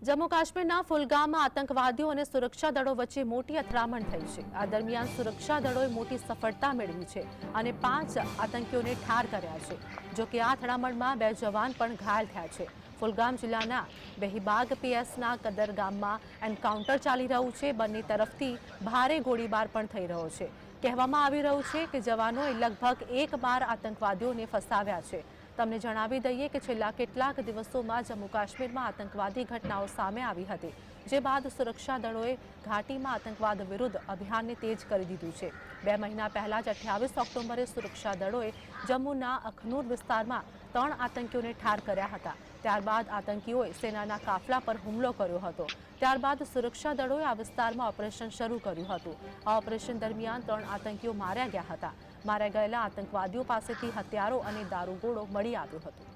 જમ્મુ કાશ્મીરના ફુલગામમાં આતંકવાદીઓ અને સુરક્ષા દળો વચ્ચે મોટી અથડામણ થઈ છે। આ દરમિયાન સુરક્ષા દળોએ મોટી સફળતા મેળવી છે અને 5 આતંકીઓને ઠાર કર્યા છે। જો કે આ અથડામણમાં 2 જવાન પણ ઘાયલ થયા છે। ફુલગામ જિલ્લાના બેહીબાગ પીએસના કદર ગામમાં એન્કાઉન્ટર ચાલી રહ્યું છે। બંને તરફથી ભારે ગોળીબાર પણ થઈ રહ્યો છે। કહેવામાં આવી રહ્યું છે કે જવાનોએ લગભગ 12 આતંકવાદીઓને ફસાવ્યા છે। તમને જણાવી દઈએ કે છેલ્લા કેટલાક દિવસોમાં જમ્મુ કાશ્મીરમાં આતંકવાદી ઘટનાઓ સામે આવી હતી, જે બાદ સુરક્ષા દળોએ ઘાટીમાં આતંકવાદ વિરુદ્ધ અભિયાનને તેજ કરી દીધું છે। 2 મહિના પહેલા જ 28 ઓક્ટોબરે સુરક્ષા દળોએ જમ્મુના અખનૂર વિસ્તારમાં 3 આતંકીઓને ઠાર કર્યા હતા। ત્યારબાદ આતંકીઓએ સેનાના કાફલા પર હુમલો કર્યો હતો। ત્યારબાદ સુરક્ષા દળોએ આ વિસ્તારમાં ઓપરેશન શરૂ કર્યું હતું। આ ઓપરેશન દરમિયાન 3 આતંકીઓ માર્યા ગયા હતા। માર્યા ગયેલા આતંકવાદીઓ પાસેથી હથિયારો અને દારૂગોળો મળી આવ્યો હતો।